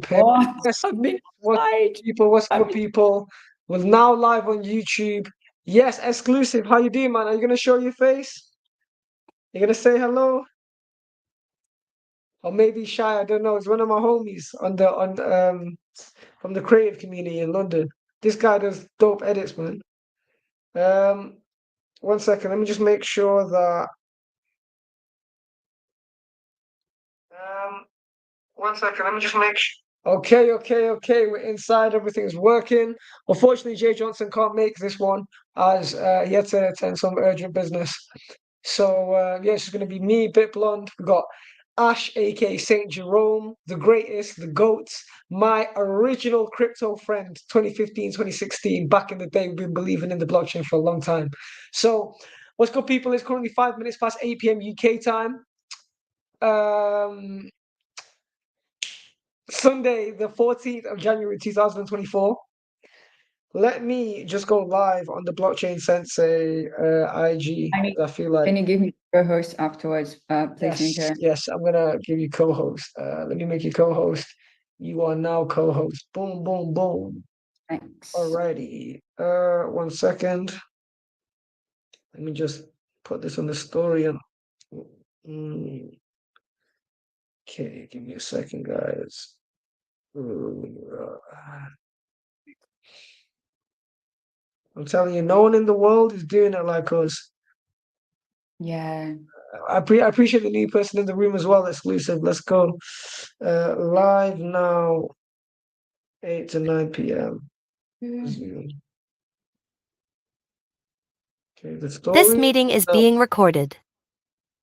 What? Yes, I've been what's outside. people? What's I've good, been... people? We're now live on YouTube. Yes, exclusive. How you doing, man? Are you gonna show your face? You gonna say hello? Or maybe shy? I don't know. It's one of my homies on from the creative community in London. This guy does dope edits, man. Um, one second. Let me just make sure that. Um, one second. Let me just make sure. Okay. We're inside. Everything's working. Unfortunately, Jay Johnson can't make this one as he had to attend some urgent business. So yeah, it's just gonna be me, Bit Blond. We got Ash, aka Saint Jerome, the greatest, the goats, my original crypto friend, 2015, 2016. Back in the day, we've been believing in the blockchain for a long time. So, what's good, people? It's currently 5 minutes past 8 p.m. UK time. Um, Sunday, the 14th of January 2024. Let me just go live on the Blockchain Sensei IG. I mean, I feel like can you give me a host afterwards, please, yes, Nico? yes, I'm gonna give you co-host. Let me make you co-host. You are now co-host. Boom, boom, boom. Thanks. Alrighty. One second. Let me just put this on the story and okay, give me a second, guys. I'm telling you, no one in the world is doing it like us. Yeah. I appreciate the new person in the room as well, exclusive. Let's go. Live now, 8 to 9 p.m. Zoom. Okay, the This story. meeting is No, being recorded.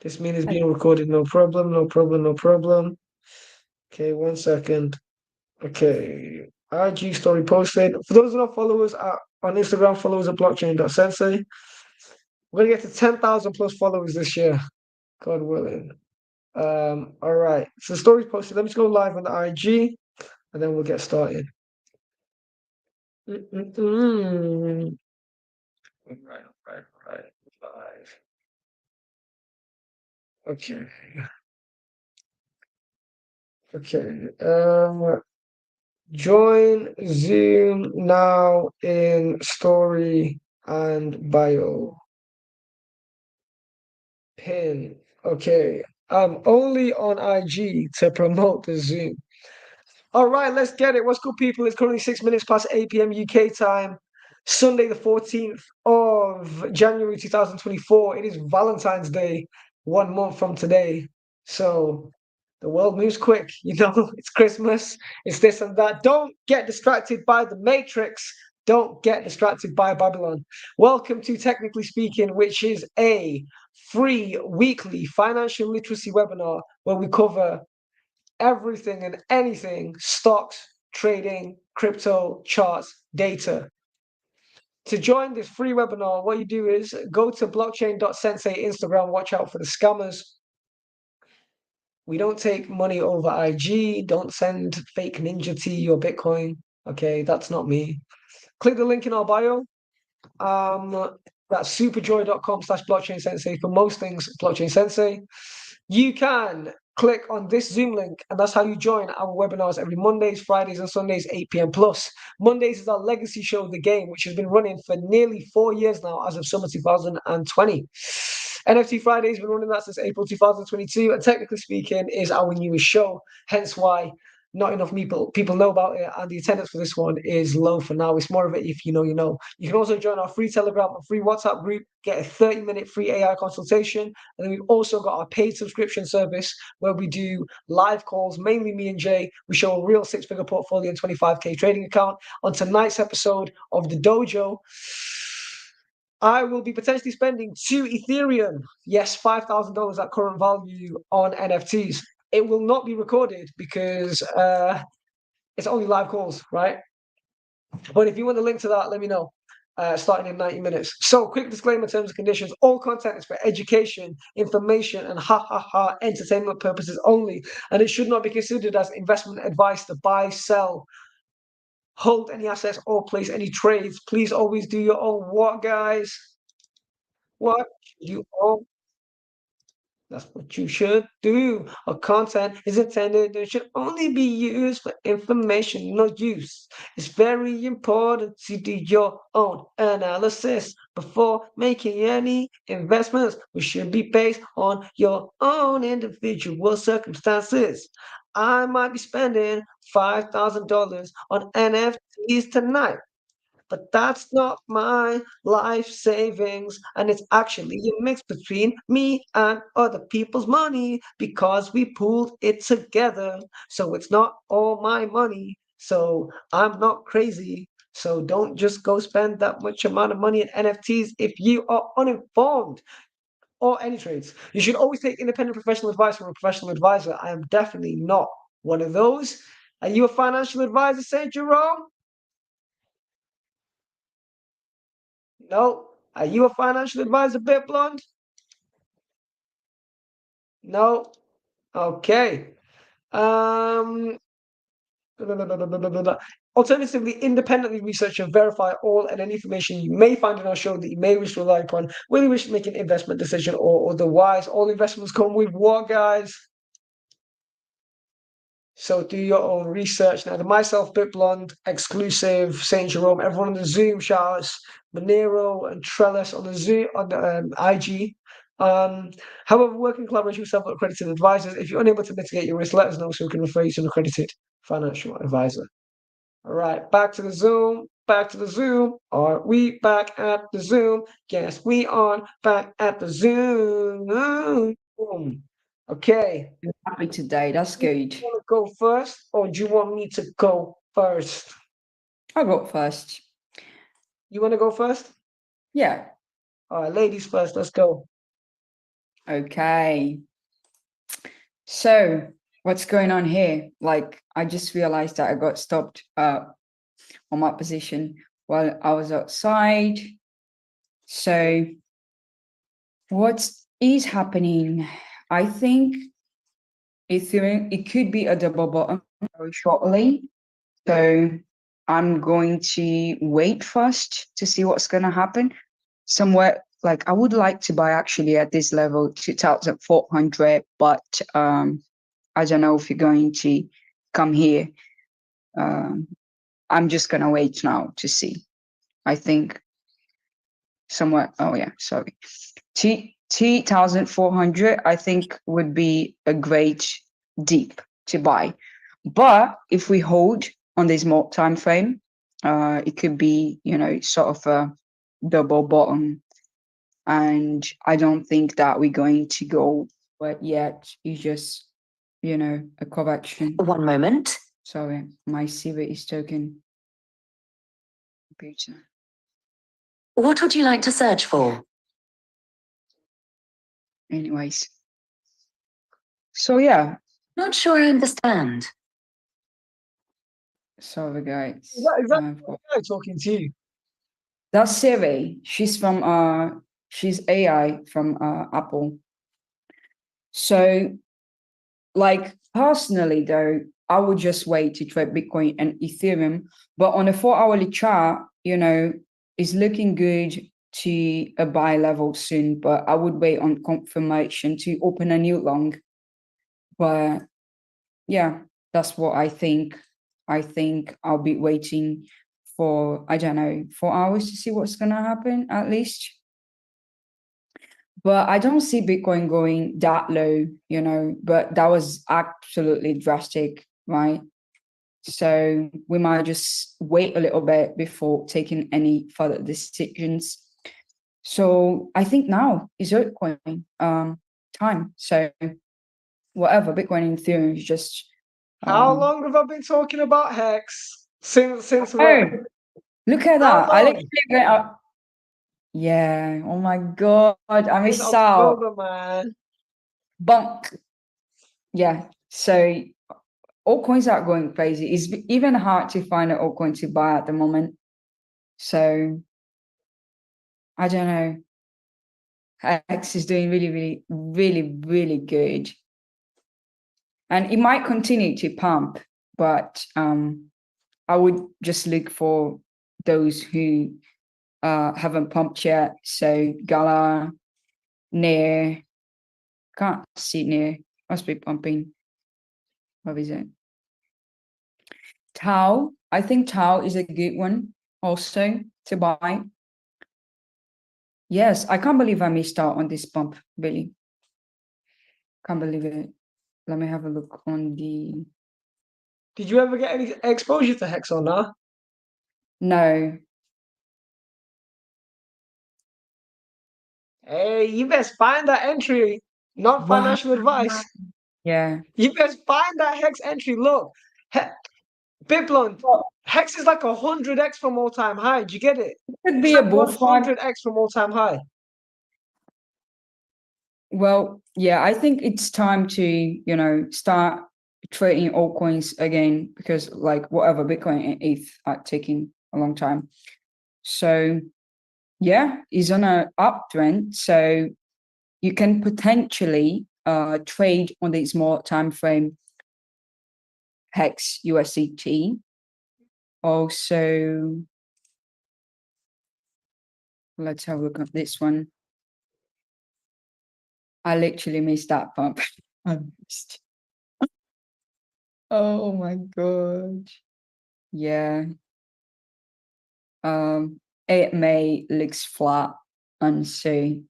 this meeting is being recorded. No problem. No problem. No problem. Okay, one second. Okay, IG story posted. For those who don't follow us on Instagram, follow us at blockchain.sensei. We're gonna get to 10,000 plus followers this year, God willing. All right. So the story's posted. Let me just go live on the IG, and then we'll get started. Mm-mm-mm. Right. Live. Okay. Okay. Join Zoom now in story and bio. Pin. Okay. I'm only on IG to promote the Zoom. All right, let's get it. What's good, people? It's currently 6 minutes past 8 p.m. UK time. Sunday, the 14th of January 2024. It is Valentine's Day, 1 month from today. So the world moves quick. You know, it's Christmas, it's this and that. Don't get distracted by the Matrix. Don't get distracted by Babylon. Welcome to Technically Speaking, which is a free weekly financial literacy webinar where we cover everything and anything stocks, trading, crypto, charts, data. To join this free webinar, what you do is go to blockchain.sensei Instagram, watch out for the scammers. We don't take money over IG, don't send fake Ninja T or Bitcoin. Okay, that's not me. Click the link in our bio. That's superjoy.com/blockchain sensei for most things blockchain sensei. You can click on this Zoom link, and that's how you join our webinars every Mondays, Fridays, and Sundays, 8 p.m. plus. Mondays is our legacy show of the game, which has been running for nearly 4 years now as of summer 2020. NFT Friday's been running that since April 2022, and technically speaking, is our newest show. Hence why not enough people know about it, and the attendance for this one is low for now. It's more of it if you know, you know. You can also join our free Telegram and free WhatsApp group, get a 30-minute free AI consultation, and then we've also got our paid subscription service where we do live calls, mainly me and Jay. We show a real six-figure portfolio and 25K trading account. On tonight's episode of the Dojo, I will be potentially spending 2 Ethereum, yes, $5,000 at current value on NFTs. It will not be recorded because it's only live calls, right? But if you want the link to that, let me know. Starting in 90 minutes. So, quick disclaimer: terms and conditions. All content is for education, information, and entertainment purposes only, and it should not be considered as investment advice to buy, sell, hold any assets, or place any trades. Please always do your own what, guys? What? You all That's what you should do. Our content is intended and should only be used for information, not use. It's very important to do your own analysis before making any investments, which should be based on your own individual circumstances. I might be spending $5,000 on NFTs tonight, but that's not my life savings. And it's actually a mix between me and other people's money because we pooled it together. So it's not all my money. So I'm not crazy. So don't just go spend that much amount of money in NFTs if you are uninformed or any trades. You should always take independent professional advice from a professional advisor. I am definitely not one of those. Are you a financial advisor, St. Jerome? No. Are you a financial advisor, Bit Blonde? No. Okay. Um. Alternatively, independently research and verify all and any information you may find in our show that you may wish to rely upon when you wish to make an investment decision or otherwise. All investments come with what, guys? So do your own research. Now, the Myself Bit Blonde exclusive Saint Jerome, everyone on the Zoom shouts Monero and Trellis on the Zoom on the IG. However, work in collaboration with self-accredited advisors. If you're unable to mitigate your risk, let us know so we can refer you to an accredited financial advisor. All right, back to the Zoom. Back to the Zoom. Are we back at the Zoom? Yes, we are back at the Zoom. Okay. You're happy today. That's good. Do you want to go first, or do you want me to go first? I'll go first. You want to go first? Yeah. All right, ladies first. Let's go. Okay. So what's going on here? Like, I just realized that I got stopped on my position while I was outside. So what is happening? I think Ethereum, it could be a double bottom very shortly. So I'm going to wait first to see what's going to happen. Somewhere like I would like to buy actually at this level 2,400, but I don't know if you're going to come here. I'm just going to wait now to see. I think somewhere. Oh yeah, sorry. 2,400 I think would be a great deep to buy. But if we hold on this more time frame, it could be, sort of a double bottom. And I don't think that we're going to go but yet. It's just, a correction. 1 moment. Sorry, my Siri is talking. Computer. What would you like to search for? Anyways. So yeah. Not sure I understand. Sorry, guys. Is that AI talking to you? That's Siri. She's from she's AI from Apple. So, like personally though, I would just wait to trade Bitcoin and Ethereum. But on a 4-hourly chart, it's looking good to a buy level soon. But I would wait on confirmation to open a new long. But yeah, that's what I think. I think I'll be waiting for, I don't know, 4 hours to see what's going to happen at least. But I don't see Bitcoin going that low, but that was absolutely drastic, right? So we might just wait a little bit before taking any further decisions. So I think now is altcoin time. So whatever, Bitcoin and Ethereum is just. How long have I been talking about Hex? Since when? Look at How that. I long? literally went up. Yeah. Oh my God. I missed Since out. October, man. Bunk. Yeah. So altcoins are going crazy. It's even hard to find an altcoin to buy at the moment. So I don't know. X is doing really, really, really, really good. And it might continue to pump, but I would just look for those who haven't pumped yet. So Gala, Nair, Can't see near. Must be pumping. What is it? Tau. I think Tau is a good one also to buy. Yes, I can't believe I missed out on this pump, really. Can't believe it. Let me have a look on the... Did you ever get any exposure to Hex or not? No. Hey, you best find that entry. Not Wow. financial advice. Yeah. You best find that Hex entry. Look, Blond. Hex is like 100x from all-time high. Do you get it? Could It's be a like bull flag. 100x from all-time high. Well, yeah, I think it's time to, start trading altcoins again because like whatever, Bitcoin and ETH are taking a long time. So yeah, it's on an uptrend. So you can potentially trade on the small time frame Hex USDT. Also, let's have a look at this one. I literally missed that pump. I missed. Oh my god. Yeah. 8 May looks flat and so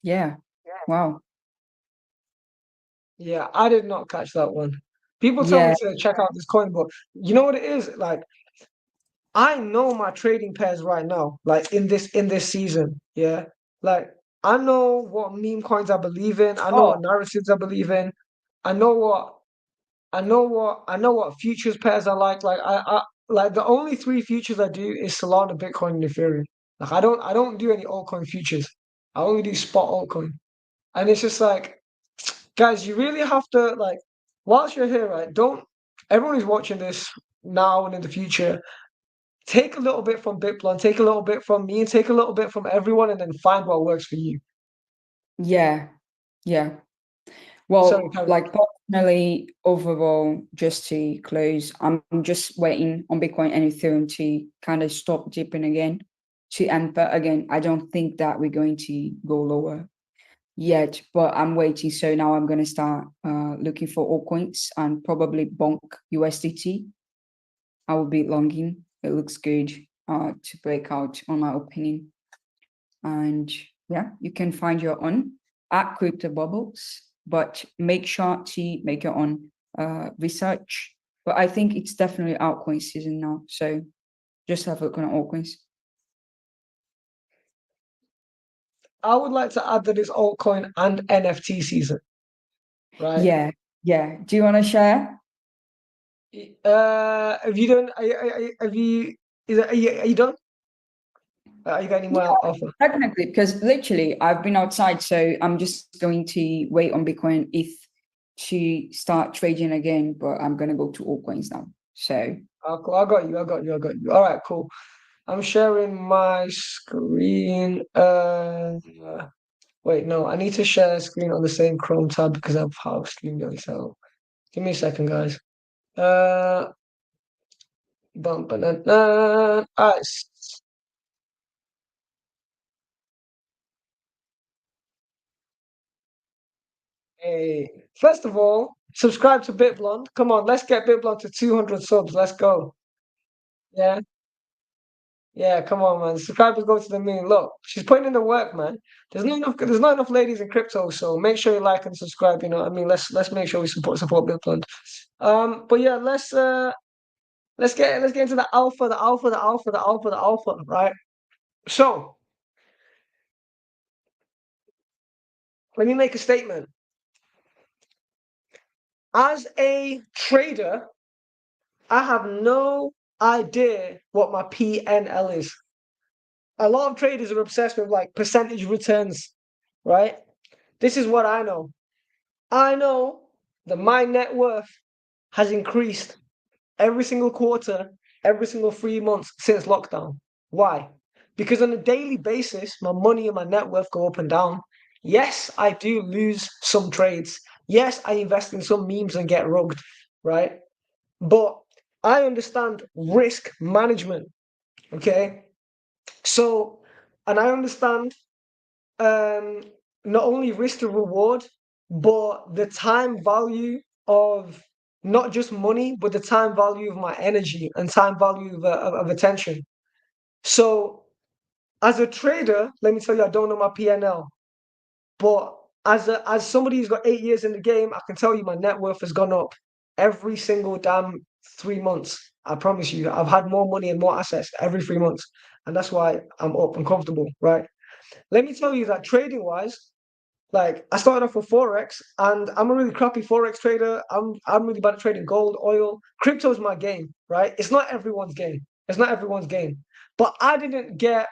yeah. Wow. Yeah, I did not catch that one. People tell Yeah. me to check out this coin, but you know what it is? Like, I know my trading pairs right now, like in this season. Yeah. Like, I know what meme coins I believe in. I know Oh, what narratives I believe in. I know what I know what futures pairs I like. I like the only three futures I do is Solana, Bitcoin, and Ethereum. Like I don't do any altcoin futures. I only do spot altcoin. And it's just like, guys, you really have to like, whilst you're here, right? Don't everyone who's watching this now and in the future, take a little bit from Bitblond, take a little bit from me, and take a little bit from everyone, and then find what works for you. yeah. Yeah. Sorry, Well, Karen. like personally, overall, just to close, I'm just waiting on Bitcoin and Ethereum to kind of stop dipping again to enter again. I don't think that we're going to go lower yet, but I'm waiting. So now I'm going to start looking for altcoins and probably bonk USDT. I will be longing. It looks good to break out, on my opinion. And yeah, you can find your own at Crypto Bubbles, but make sure to make your own research. But I think it's definitely altcoin season now. So just have a look on altcoins. I would like to add that it's altcoin and NFT season, right? Yeah, yeah. Do you want to share? Have you done? Have you? Are you done? Are you got any more offer? Technically, because literally I've been outside, so I'm just going to wait on Bitcoin ETH to start trading again, but I'm gonna go to altcoins now. So Oh, cool. I got you. I got you. I got you. All right, cool. I'm sharing my screen. Wait, no, I need to share a screen on the same Chrome tab because I've half screen going. So give me a second, guys. Uh, bum, ba, na, na. All right. Hey, first of all, subscribe to BitBlond. Come on, let's get BitBlond to 200 subs. Let's go. Yeah, yeah, come on, man. Subscribers go to the moon. Look, she's putting in the work, man. There's not enough ladies in crypto, so make sure you like and subscribe. You know what I mean? Let's make sure we support BitBlond. But yeah, let's get into the alpha, right? So let me make a statement. As a trader, I have no idea what my PNL is. A lot of traders are obsessed with like percentage returns, right? This is what I know. I know that my net worth has increased every single quarter, every single 3 months since lockdown. Why? Because on a daily basis, my money and my net worth go up and down. Yes, I do lose some trades. Yes, I invest in some memes and get rugged, right? But I understand risk management. Okay, so, and I understand not only risk to reward, but the time value of not just money, but the time value of my energy and time value of attention. So, as a trader, let me tell you, I don't know my PNL, but as somebody who's got 8 years in the game, I can tell you my net worth has gone up every single damn 3 months. I promise you, I've had more money and more assets every 3 months, and that's why I'm up and comfortable, right? Let me tell you that trading wise, like I started off with Forex, and I'm a really crappy Forex trader. I'm really bad at trading gold, oil. Crypto is my game, right? It's not everyone's game. It's not everyone's game. But I didn't get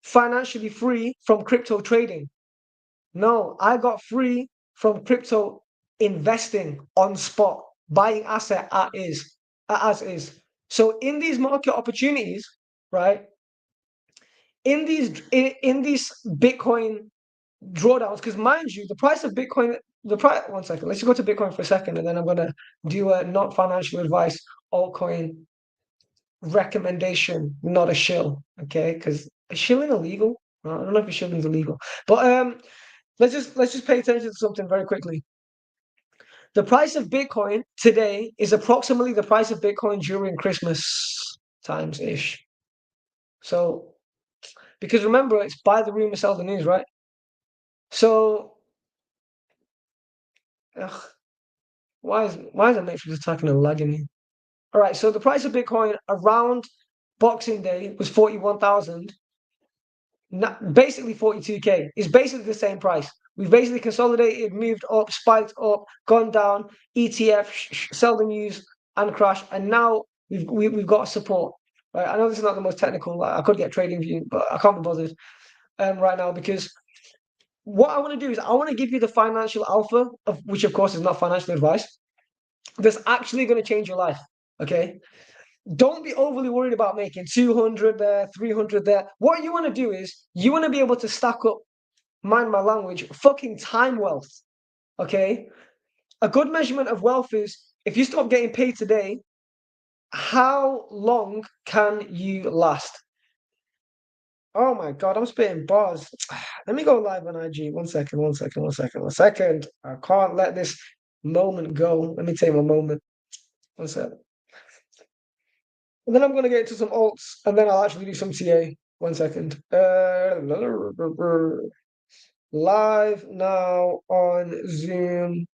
financially free from crypto trading. No, I got free from crypto investing on spot, buying asset as is. So in these market opportunities, right? In these Bitcoin drawdowns, because mind you, the price of Bitcoin, the price. One second, let's go to Bitcoin for a second, and then I'm gonna do a not financial advice altcoin recommendation, not a shill. Okay, because is shilling illegal? I don't know if shilling's illegal, but let's just pay attention to something very quickly. The price of Bitcoin today is approximately the price of Bitcoin during Christmas times ish. So, because remember, it's buy the rumor, sell the news, right? So, ugh, why is the Matrix attacking and lagging me? All right, so the price of Bitcoin around Boxing Day was 41,000. Basically 42K. It's basically the same price. We've basically consolidated, moved up, spiked up, gone down, ETF, sell the news, and crash. And now we've got support. Right? I know this is not the most technical. Like, I could get trading view, but I can't be bothered right now because what I want to do is I want to give you the financial alpha, of which of course is not financial advice, that's actually going to change your life. Okay. Don't be overly worried about making 200 there, 300 there. What you want to do is you want to be able to stack up, mind my language, fucking time wealth. Okay? A good measurement of wealth is if you stop getting paid today, how long can you last? Oh my God, I'm spitting bars. Let me go live on IG. One second. I can't let this moment go. Let me take my moment. One second. And then I'm going to get into some alts, and then I'll actually do some TA. One second. Live now on Zoom.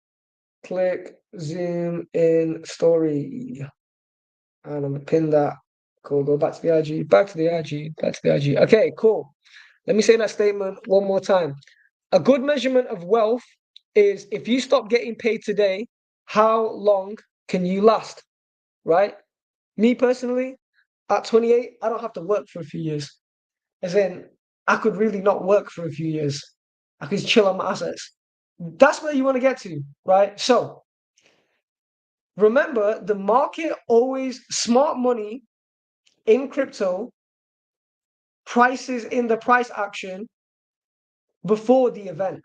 Click Zoom in story. And I'm going to pin that. Cool. Go back to the IG. Back to the IG. Back to the IG. Okay, cool. Let me say that statement one more time. A good measurement of wealth is if you stop getting paid today, how long can you last? Right? Me personally, at 28, I don't have to work for a few years. As in, I could really not work for a few years. I could chill on my assets. That's where you want to get to, right? So remember, the market always, smart money in crypto prices in the price action before the event,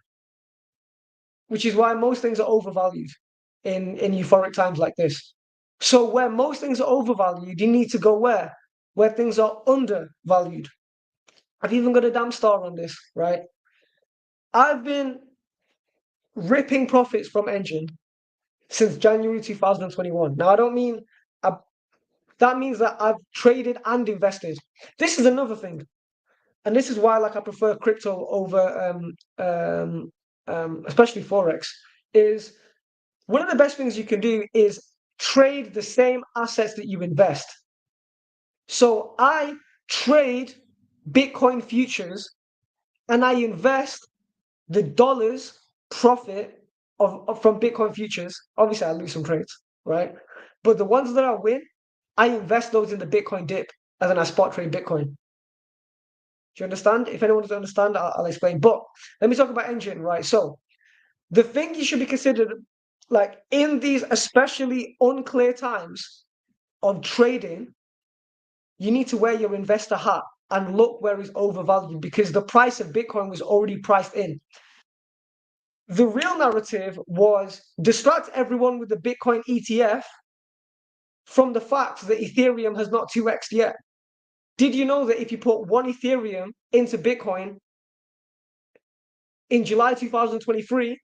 which is why most things are overvalued in euphoric times like this. So where most things are overvalued, you need to go where? Where things are undervalued. I've even got a damn star on this, right? I've been ripping profits from Engine since January 2021. Now, I don't mean that means that I've traded and invested. This is another thing, and this is why, like, I prefer crypto over, especially forex. Is one of the best things you can do is trade the same assets that you invest. So I trade Bitcoin futures, and I invest the dollars profit from Bitcoin futures. Obviously, I lose some trades, right? But the ones that I win, I invest those in the Bitcoin dip, and then I spot trade Bitcoin. Do you understand? If anyone doesn't understand, I'll explain. But let me talk about Engine, right? So the thing you should be considered, like in these especially unclear times of trading, you need to wear your investor hat and look where it's overvalued because the price of Bitcoin was already priced in. The real narrative was distract everyone with the Bitcoin ETF from the fact that Ethereum has not 2x'd yet. Did you know that if you put 1 Ethereum into Bitcoin in July 2023,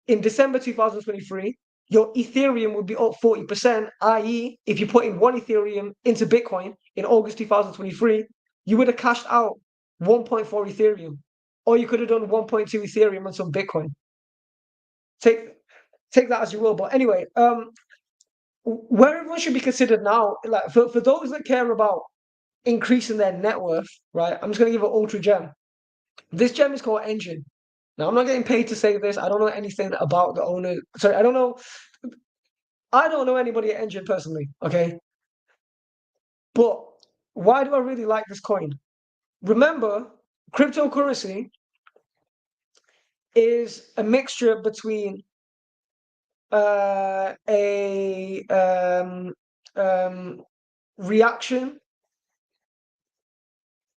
in December 2023, your Ethereum would be up 40%, i.e., if you put in 1 Ethereum into Bitcoin in August 2023, you would have cashed out 1.4 Ethereum, or you could have done 1.2 Ethereum on some Bitcoin. Take that as you will. But anyway, where everyone should be considered now, like for those that care about increasing their net worth, right? I'm just going to give an ultra gem. This gem is called Engine. Now, I'm not getting paid to say this. I don't know anything about the owner. Sorry, I don't know anybody at Engine personally, okay? But why do I really like this coin? Remember, cryptocurrency is a mixture between a reaction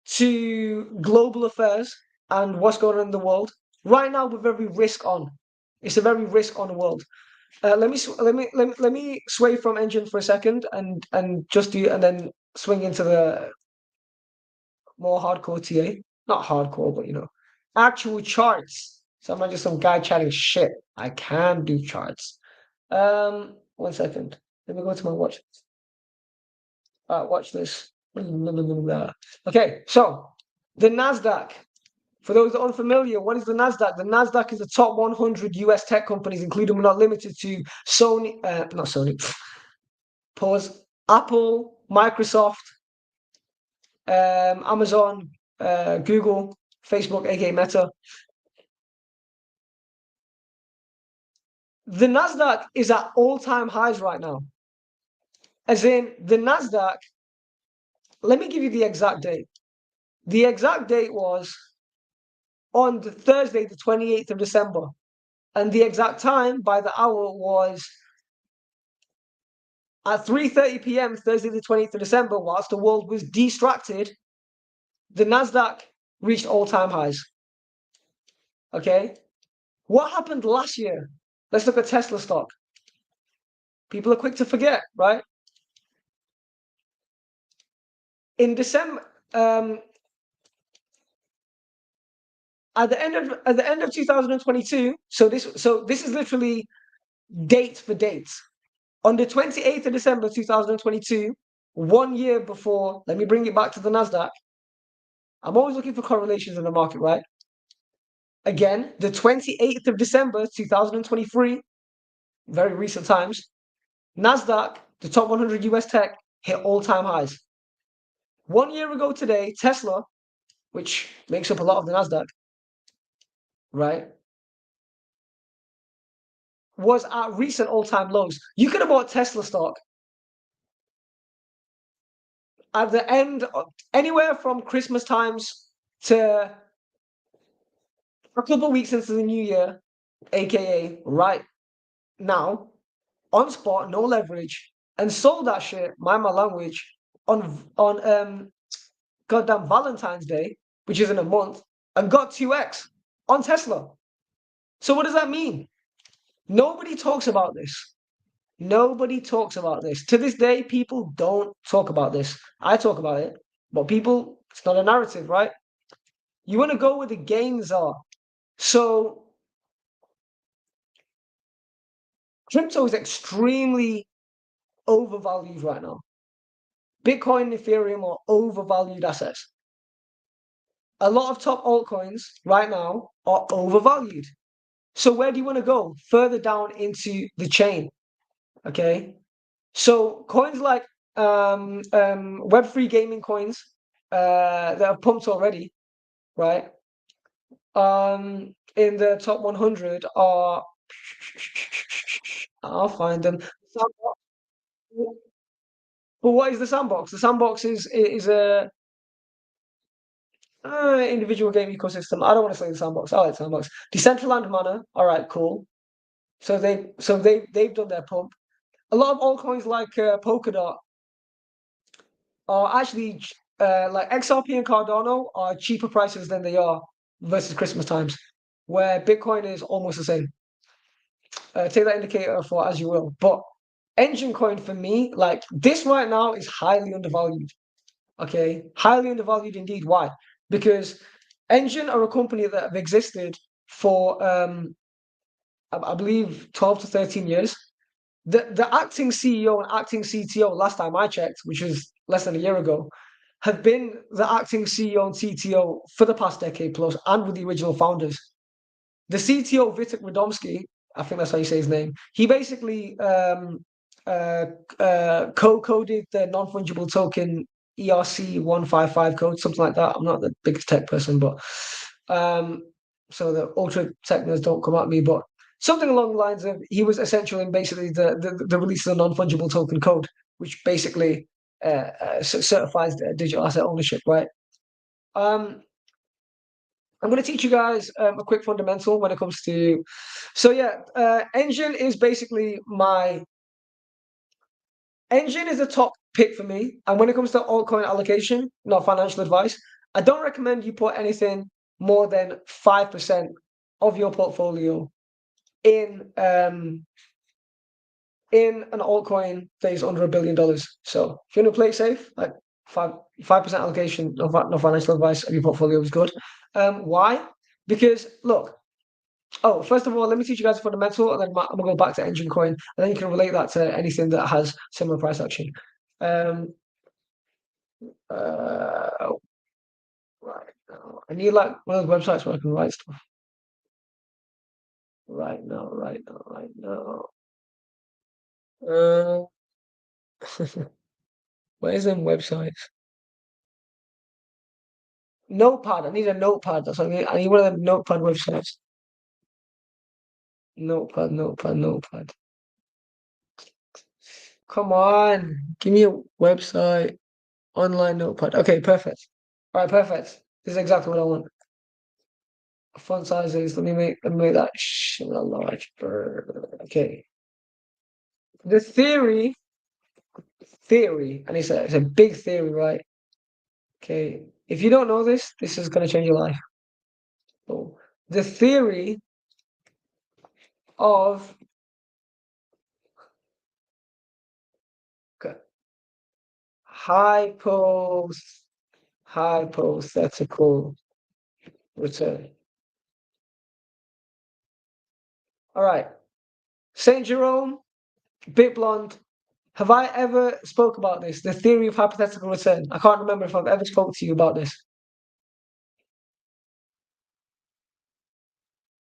to global affairs and what's going on in the world. Right now, we're very risk on. It's a very risk on world. Let me sway from Engine for a second and then swing into the more hardcore TA. Not hardcore, but actual charts. So I'm not just some guy chatting shit. I can do charts. 1 second. Let me go to my watch. Watch this. Okay, so the Nasdaq. For those that are unfamiliar, what is the Nasdaq? The Nasdaq is the top 100 US tech companies, including but not limited to Sony, not Sony. Pause. Apple, Microsoft, Amazon, Google, Facebook, aka Meta. The Nasdaq is at all-time highs right now. As in, the Nasdaq, let me give you the exact date. The exact date was on the Thursday, the 28th of December. And the exact time by the hour was at 3:30 p.m. Thursday, the 28th of December, whilst the world was distracted, the Nasdaq reached all-time highs. Okay? What happened last year? Let's look at Tesla stock. People are quick to forget, right? In December, at the end of 2022, so this is literally date for date. On the 28th of December 2022, 1 year before, let me bring it back to the Nasdaq. I'm always looking for correlations in the market, right? Again, the 28th of December 2023, very recent times, Nasdaq, the top 100 US tech, hit all-time highs. 1 year ago today, Tesla, which makes up a lot of the Nasdaq, right, was at recent all-time lows. You could have bought Tesla stock at the end, anywhere from Christmas times to a couple of weeks into the new year, aka right now, on spot, no leverage, and sold that shit, mind my language, on goddamn Valentine's Day, which is in a month, and got 2x on Tesla. So what does that mean? Nobody talks about this. Nobody talks about this. To this day, people don't talk about this. I talk about it, but people, it's not a narrative, right? You want to go where the gains are. So crypto is extremely overvalued right now. Bitcoin and Ethereum are overvalued assets. A lot of top altcoins right now are overvalued. So where do you want to go? Further down into the chain. Okay. So coins like Web3 gaming coins that are pumped already, right? In the top 100 are, I'll find them. But what is the sandbox? The sandbox is a individual game ecosystem. I don't want to say the sandbox. I like the sandbox. Decentraland Mana. All right, cool. So they've done their pump. A lot of altcoins like Polkadot are actually like XRP and Cardano are cheaper prices than they are versus Christmas times, where Bitcoin is almost the same. Take that indicator for as you will. But Engine coin for me, like this right now, is highly undervalued. Okay, highly undervalued indeed. Why? Because Engine are a company that have existed for I believe 12 to 13 years. The acting CEO and acting CTO, last time I checked, which was less than a year ago, have been the acting CEO and CTO for the past decade plus, and with the original founders. The CTO, Vitek Radomski, I think that's how you say his name, he basically co-coded the non-fungible token ERC 155 code, something like that. I'm not the biggest tech person, but so the ultra techners don't come at me, but something along the lines of he was essential in basically the release of the non-fungible token code, which basically certifies the digital asset ownership, right? I'm going to teach you guys a quick fundamental when it comes to. So yeah, Engine is basically Engine is the top pick for me. And when it comes to altcoin allocation, not financial advice, I don't recommend you put anything more than 5% of your portfolio in an altcoin that is under $1 billion. So if you want to play it safe, like 5% allocation, no financial advice of your portfolio is good. Why? Because look, first of all, let me teach you guys a fundamental, and then I'm gonna go back to Engine Coin, and then you can relate that to anything that has similar price action. Right now, I need like one of those websites where I can write stuff. Right now. Where's them websites? Notepad. I need a notepad. That's what I need. I need one of them notepad websites. Notepad. Come on, give me a website. Online notepad. Okay, perfect. All right, perfect. This is exactly what I want. Font sizes. Let me make that large. Okay. The theory, and it's a big theory, right? Okay. If you don't know this, this is gonna change your life. So, the theory of hypothetical return. All right. Saint Jerome, Blond. Have I ever spoke about this? The theory of hypothetical return. I can't remember if I've ever spoke to you about this.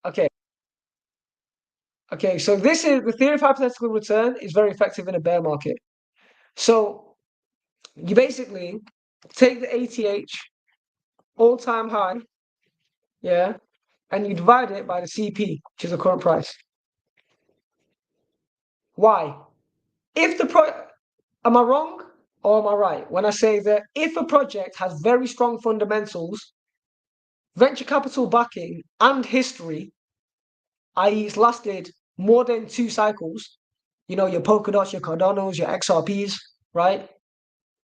Okay. Okay, so this is the theory of hypothetical return is very effective in a bear market. So you basically take the ATH all-time high, yeah, and you divide it by the CP, which is the current price. Why? If the am I wrong or am I right when I say that if a project has very strong fundamentals, venture capital backing, and history, i.e., it's lasted more than 2 cycles, you know, your Polkadots, your Cardanos, your XRPs, right?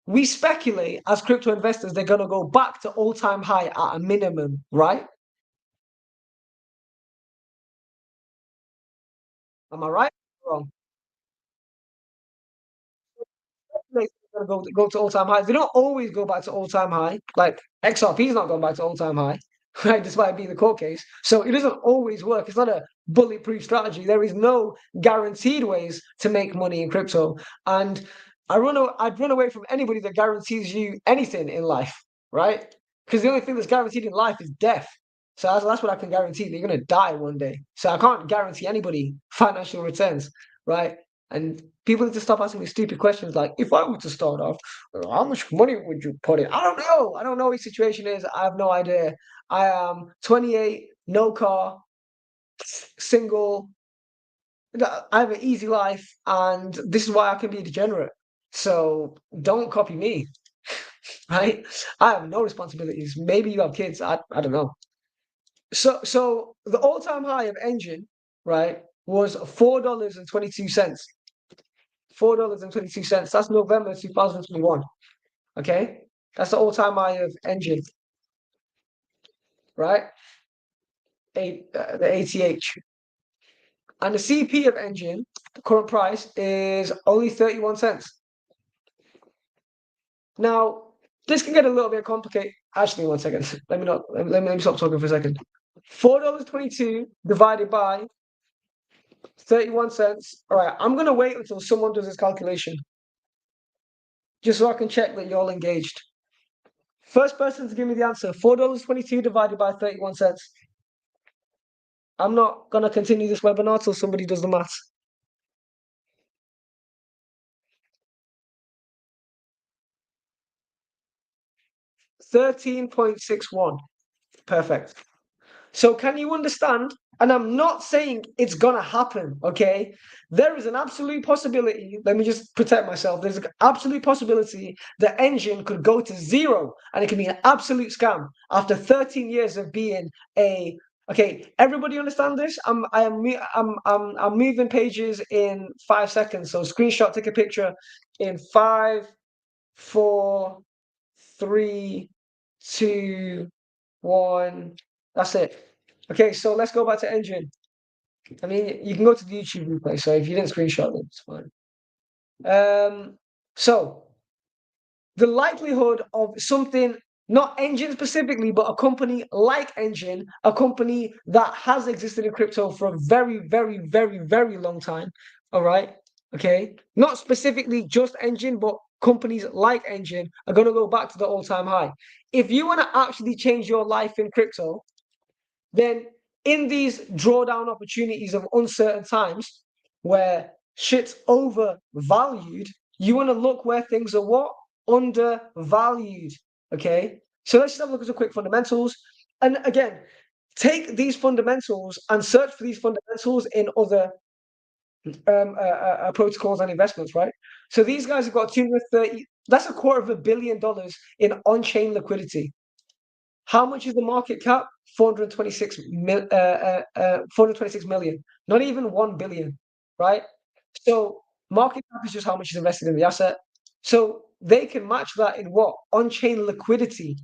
We speculate as crypto investors they're going to go back to all-time high at a minimum, right? Am I right or wrong? They're going to go to all-time highs. They don't always go back to all-time high. Like XRP is not going back to all-time high, right? Despite being the court case. So it doesn't always work. It's not a bulletproof strategy. There is no guaranteed ways to make money in crypto. And I'd run away from anybody that guarantees you anything in life, right? Because the only thing that's guaranteed in life is death. So that's what I can guarantee. That you're going to die one day. So I can't guarantee anybody financial returns, right? And people need to stop asking me stupid questions like, if I were to start off, how much money would you put in? I don't know. I don't know what the situation is. I have no idea. I am 28, no car, single. I have an easy life, and this is why I can be a degenerate. So don't copy me, right? I have no responsibilities. Maybe you have kids. I don't know. So the all-time high of Engine, right, was $4.22. $4.22. That's November 2021. Okay, that's the all-time high of Engine, right? The ATH and the CP of Engine. The current price is only 31 cents. Now, this can get a little bit complicated. Actually, 1 second. Let me stop talking for a second. $4.22 divided by 31 cents. All right, I'm gonna wait until someone does this calculation, just so I can check that you're all engaged. First person to give me the answer: $4.22 divided by 31 cents. I'm not gonna continue this webinar till somebody does the maths. 13.61. Perfect. So can you understand? And I'm not saying it's gonna happen, okay? There is an absolute possibility. Let me just protect myself. There's an absolute possibility the engine could go to zero, and it can be an absolute scam after 13 years of being a. Okay, everybody understand this? I'm moving pages in 5 seconds. So screenshot, take a picture in 5, 4, 3, 2, 1. That's it. Okay, so let's go back to engine. I mean, you can go to the YouTube replay, so if you didn't screenshot them, it's fine. So the likelihood of something, not engine specifically, but a company like Engine, a company that has existed in crypto for a very, very, very, very long time. All right. Okay. Not specifically just Engine, but companies like Engine are going to go back to the all-time high. If you want to actually change your life in crypto, then in these drawdown opportunities of uncertain times where shit's overvalued, you want to look where things are what? Undervalued. Okay? So let's just have a look at some quick fundamentals. And again, take these fundamentals and search for these fundamentals in other protocols and investments, right? So these guys have got 230, that's $250 million in on-chain liquidity. How much is the market cap? 426 million, not even 1 billion, right? So market cap is just how much is invested in the asset. So they can match that in what? On-chain liquidity.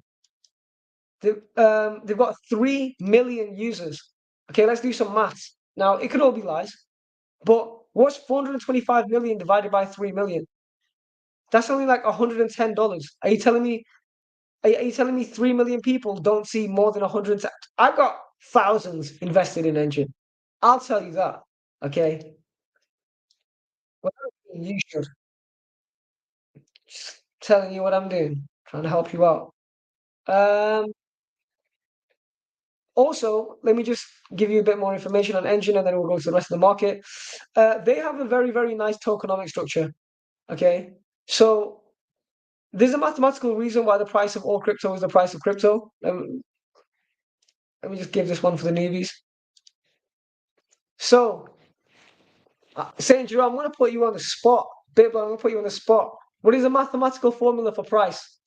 They've got 3 million users. Okay, let's do some maths. Now, it could all be lies, but what's 425 million divided by 3 million? That's only like $110. Are you telling me 3 million people don't see more than 100? I've got thousands invested in Engine. I'll tell you that. Okay. Well, you should. Just telling you what I'm doing, trying to help you out. Also, let me just give you a bit more information on Engine, and then we'll go to the rest of the market. They have a very, very nice tokenomic structure. Okay. So there's a mathematical reason why the price of all crypto is the price of crypto. Let me just give this one for the newbies. So, St. Jerome, I'm going to put you on the spot. Bit, but I'm going to put you on the spot. What is the mathematical formula for price?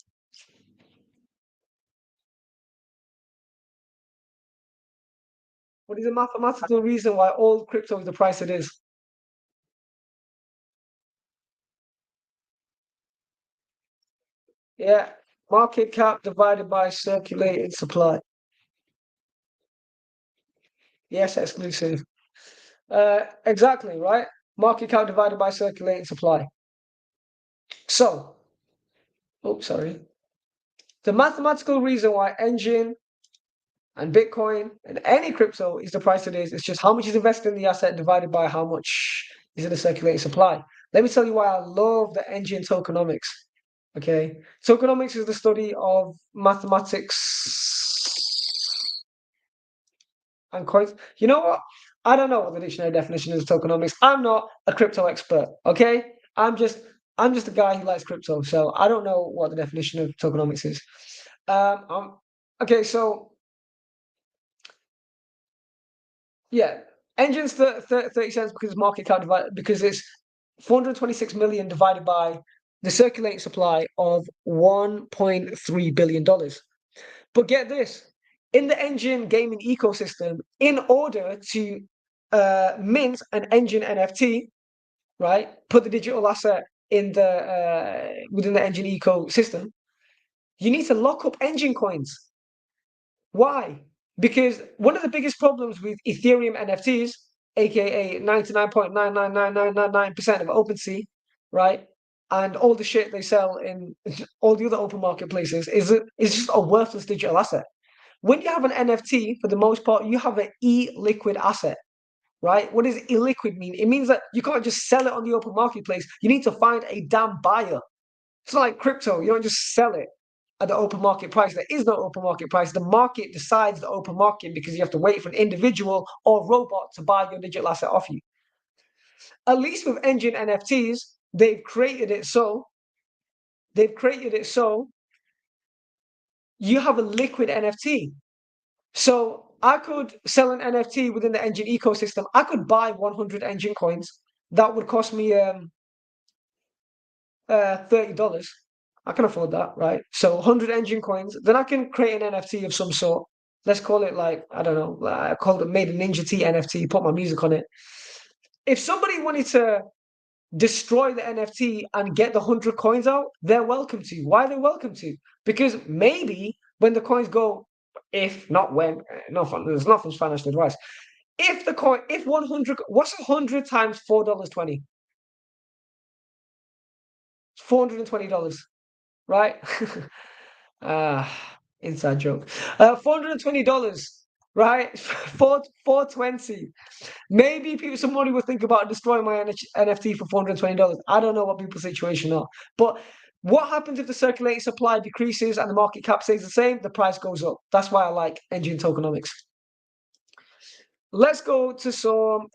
What is the mathematical reason why all crypto is the price it is? Yeah, market cap divided by circulating supply. Yes, exclusive. Exactly, right? Market cap divided by circulating supply. So, oh, sorry. The mathematical reason why Engine and Bitcoin and any crypto is the price it is, it's just how much is invested in the asset divided by how much is in the circulating supply. Let me tell you why I love the Engine tokenomics. Okay, tokenomics is the study of mathematics and coins. You know what? I don't know what the dictionary definition is of tokenomics. I'm not a crypto expert. Okay, I'm just a guy who likes crypto, so I don't know what the definition of tokenomics is. Okay, so yeah, Engine's 30 cents because market cap divided, because it's 426 million divided by the circulating supply of $1.3 billion. But get this, in the Engine gaming ecosystem, in order to mint an Engine NFT, right, put the digital asset in the within the Engine ecosystem, you need to lock up Engine coins. Why? Because one of the biggest problems with Ethereum NFTs, aka 99.99999% of OpenSea, right, and all the shit they sell in all the other open marketplaces is just a worthless digital asset. When you have an NFT, for the most part, you have an e-liquid asset, right? What does illiquid mean? It means that you can't just sell it on the open marketplace. You need to find a damn buyer. It's not like crypto. You don't just sell it at the open market price. There is no open market price. The market decides the open market because you have to wait for an individual or robot to buy your digital asset off you. At least with Engine NFTs, they've created it so you have a liquid NFT. So I could sell an NFT within the Engine ecosystem. I could buy 100 Engine coins. That would cost me $30. I can afford that, right? So 100 Engine coins. Then I can create an NFT of some sort. Let's call it like, I don't know, I called it made a Ninja T NFT, put my music on it. If somebody wanted to destroy the NFT and get the 100 coins out, they're welcome to. Why are they welcome to? Because maybe when the coins go, if not when, there's nothing's financial advice. If 100, what's 100 times $4.20? It's $420, right? Inside joke. $420, right? 420. Maybe somebody will think about destroying my NFT for $420. I don't know what people's situation are. But what happens if the circulating supply decreases and the market cap stays the same? The price goes up. That's why I like Engine tokenomics. Let's go to some.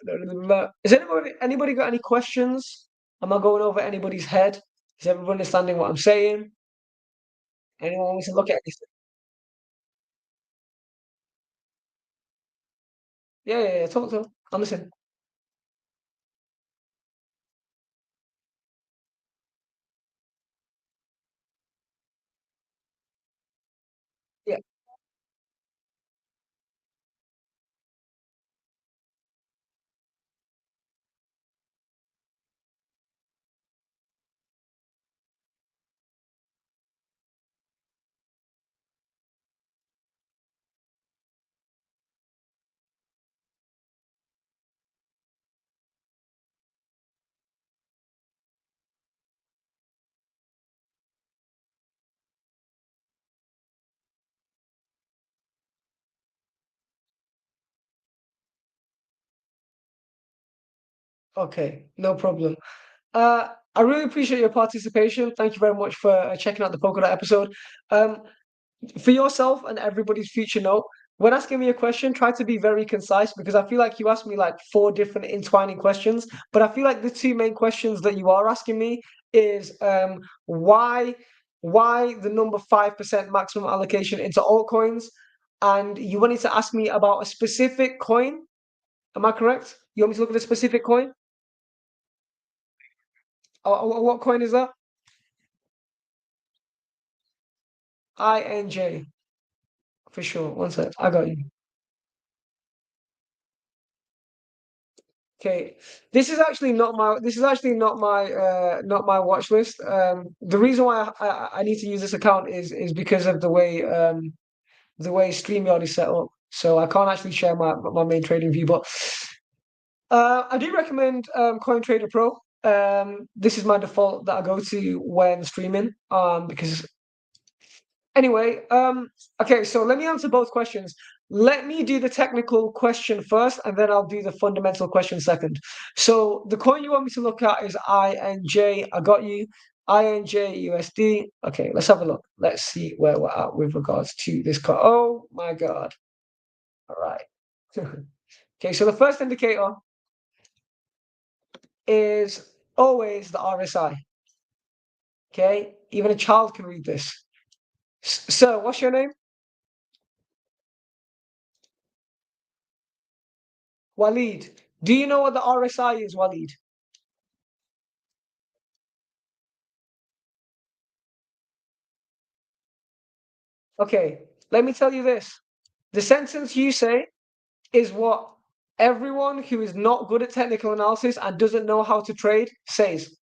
Is anybody got any questions? Am I going over anybody's head? Is everyone understanding what I'm saying? Anyone wants to look at anything? Yeah. Talk to them. I'm listening. Yeah. Okay. No problem. I really appreciate your participation. Thank you very much for checking out the Polkadot episode. Um, for yourself and everybody's future note, when asking me a question, try to be very concise because I feel like you asked me like 4 different entwining questions. But I feel like the 2 main questions that you are asking me is why the number 5% maximum allocation into altcoins, and you wanted to ask me about a specific coin. Am I correct? You want me to look at a specific coin? What coin is that? INJ for sure. One sec, I got you. Okay, this is actually not my watch list. The reason why I need to use this account is because of the way StreamYard is set up. So I can't actually share my main trading view, but I do recommend CoinTrader Pro. This is my default that I go to when streaming. Because anyway, okay, so let me answer both questions. Let me do the technical question first, and then I'll do the fundamental question second. So the coin you want me to look at is INJ. I got you. INJ USD. Okay, let's have a look. Let's see where we're at with regards to this coin. Oh my God. All right. Okay, so the first indicator is always the RSI. Okay, even a child can read this. Sir, what's your name? Waleed. Do you know what the RSI is, Waleed? Okay, let me tell you this. The sentence you say is what everyone who is not good at technical analysis and doesn't know how to trade says.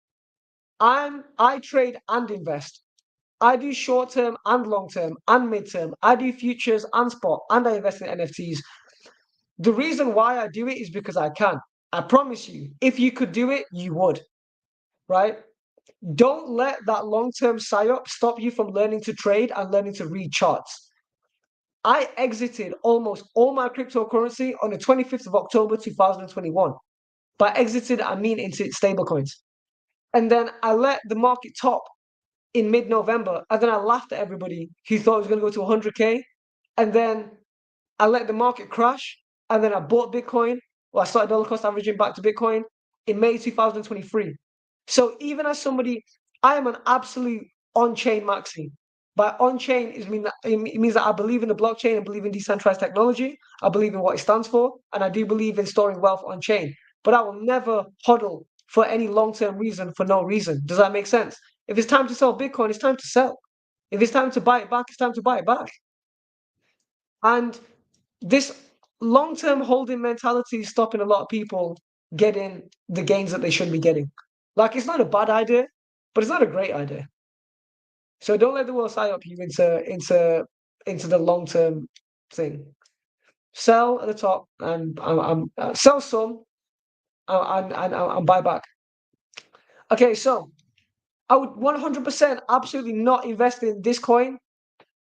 I trade and invest. I do short term and long term and mid term. I do futures and spot and I invest in NFTs. The reason why I do it is because I can. I promise you, if you could do it, you would, right? Don't let that long-term psyop stop you from learning to trade and learning to read charts. I exited almost all my cryptocurrency on the 25th of October 2021. By exited, I mean into stablecoins. And then I let the market top in mid-November, and then I laughed at everybody who thought it was going to go to 100K. And then I let the market crash, and then I bought Bitcoin, or I started dollar cost averaging back to Bitcoin in May 2023. So even as somebody, I am an absolute on-chain maxi. By on-chain, it means that I believe in the blockchain and believe in decentralized technology. I believe in what it stands for, and I do believe in storing wealth on-chain. But I will never hodl for any long-term reason for no reason. Does that make sense? If it's time to sell Bitcoin, it's time to sell. If it's time to buy it back, it's time to buy it back. And this long-term holding mentality is stopping a lot of people getting the gains that they should be getting. Like, it's not a bad idea, but it's not a great idea. So don't let the world psy up you into the long-term thing. Sell at the top and sell some and buy back. Okay, so I would 100% absolutely not invest in this coin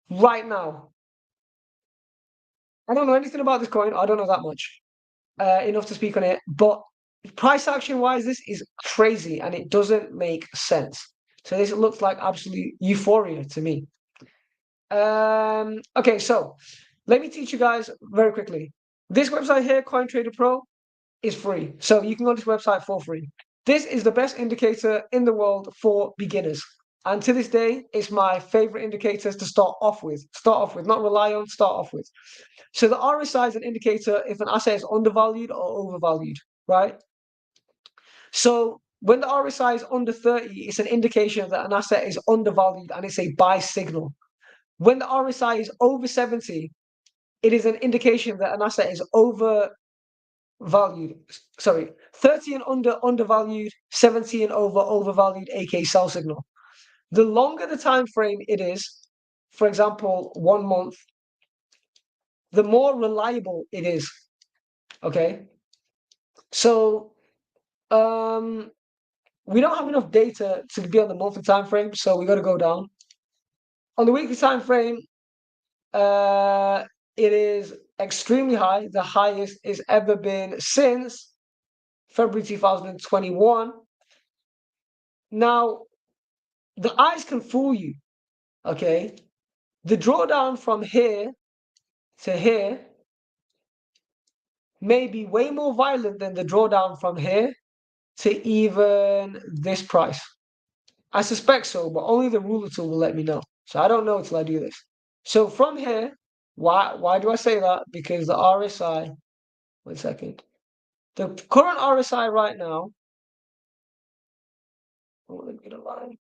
right now. I don't know anything about this coin. I don't know that much enough to speak on it. But price action wise, this is crazy and it doesn't make sense. So this looks like absolute euphoria to me. Okay, so let me teach you guys very quickly. This website here, CoinTrader Pro, is free. So you can go to this website for free. This is the best indicator in the world for beginners. And to this day, it's my favorite indicators to start off with. Not rely on, start off with. So the RSI is an indicator if an asset is undervalued or overvalued, right? So when the RSI is under 30, it's an indication that an asset is undervalued and it's a buy signal. When the RSI is over 70, it is an indication that an asset is overvalued. Sorry, 30 and under, undervalued, 70 and over, overvalued, aka sell signal. The longer the time frame it is, for example, 1 month, the more reliable it is. Okay. So we don't have enough data to be on the monthly time frame, so we got to go down. On the weekly time frame, it is extremely high. The highest it's ever been since February 2021. Now, the eyes can fool you, okay? The drawdown from here to here may be way more violent than the drawdown from here to even this price. I suspect so, but only the ruler tool will let me know. So I don't know until I do this. So from here, why do I say that? Because the RSI, 1 second. The current RSI right now, oh, let me get a line.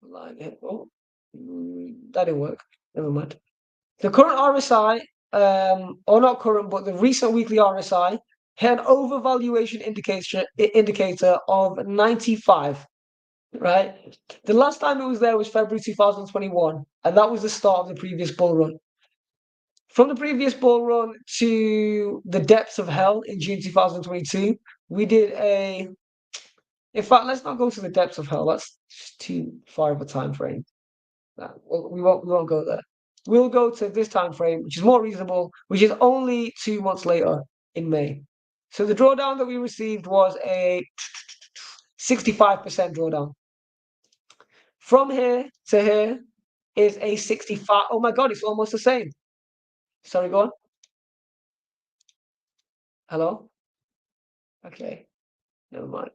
Line here. Oh, that didn't work. Never mind. The current RSI, or not current, but the recent weekly RSI had an overvaluation indicator of 95. Right? The last time it was there was February 2021, and that was the start of the previous bull run. From the previous bull run to the depths of hell in June 2022, we did a. In fact, let's not go to the depths of hell. That's too far of a time frame. We won't go there. We'll go to this time frame, which is more reasonable, which is only 2 months later in May. So the drawdown that we received was a 65% drawdown. From here to here is a 65. Oh my God, it's almost the same. Sorry, go on. Hello? Okay, never mind.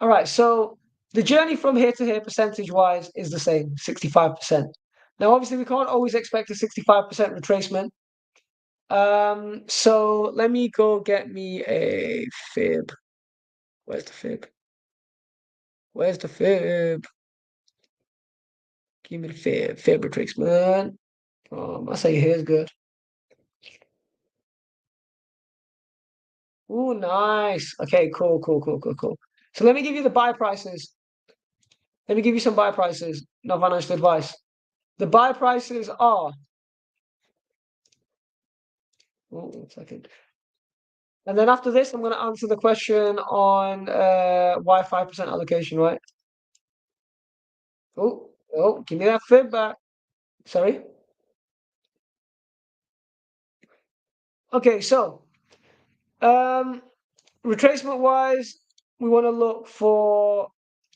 All right, so the journey from here to here percentage-wise is the same, 65%. Now, obviously, we can't always expect a 65% retracement. So let me go get me a fib. Where's the fib? Where's the fib? Give me the fib. Fib retracement. I say here's good. Ooh, nice. Okay, cool. So let me give you the buy prices. Let me give you some buy prices, not financial advice. The buy prices are. Oh, 1 second. And then after this, I'm going to answer the question on why 5% allocation, right? Oh, give me that feedback. Sorry. Okay, so retracement wise, we want to look for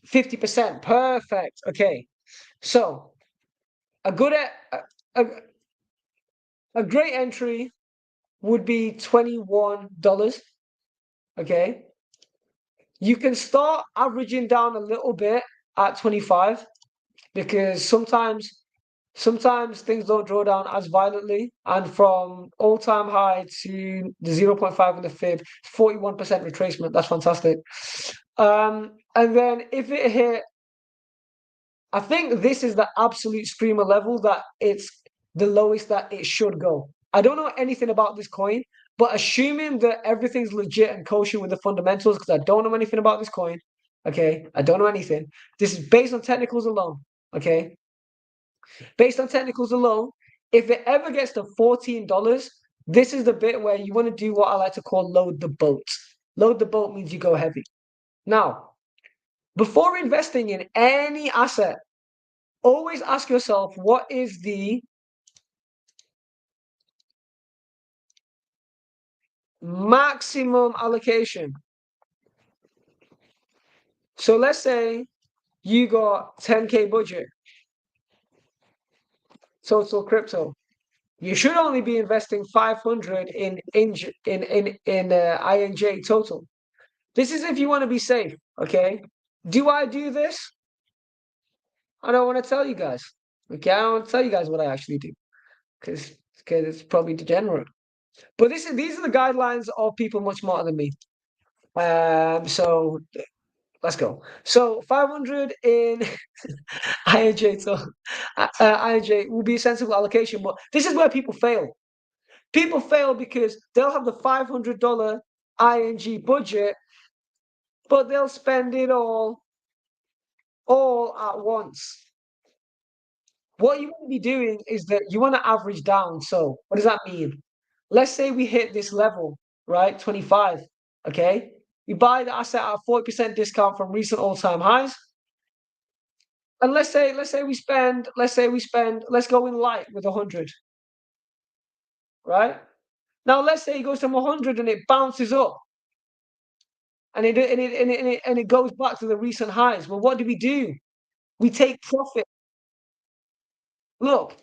50%. Perfect. Okay, so a good a, a great entry would be $21. Okay, you can start averaging down a little bit at 25 because sometimes things don't draw down as violently, and from all-time high to the 0.5 in the fib, 41% retracement. That's fantastic. And then if it hit, I think this is the absolute screamer level that it's the lowest that it should go. I don't know anything about this coin, but assuming that everything's legit and kosher with the fundamentals, because I don't know anything about this coin, okay? I don't know anything. This is based on technicals alone, okay? Based on technicals alone, if it ever gets to $14, this is the bit where you want to do what I like to call load the boat. Load the boat means you go heavy. Now, before investing in any asset, always ask yourself, what is the maximum allocation? So let's say you got 10K budget, total crypto. You should only be investing 500 in INJ total. This is if you want to be safe, okay? Do I do this? I don't want to tell you guys. Okay, I don't want to tell you guys what I actually do because it's probably degenerate. But these are the guidelines of people much smarter than me. So let's go. So 500 in INJ, so INJ will be a sensible allocation, but this is where people fail. People fail because they'll have the $500 ING budget, but they'll spend it all at once. What you want to be doing is that you want to average down. So what does that mean? Let's say we hit this level, right? 25. Okay. We buy the asset at a 40% discount from recent all-time highs. And let's go in light with 100. Right? Now let's say it goes from 100 and it bounces up. And it goes back to the recent highs. Well, what do? We take profit. Look,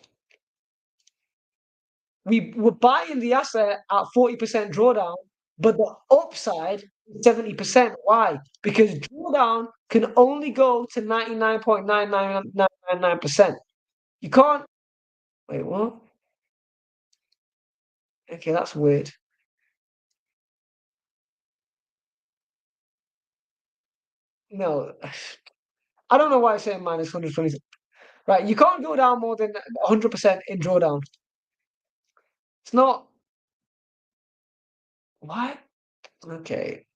we're buying the asset at 40% drawdown, but the upside is 70%. Why? Because drawdown can only go to 99.99999%. You can't. Wait, what? Okay, that's weird. No, I don't know why I say minus 120. Right, you can't go down more than 100% in drawdown. It's not. Why? Okay.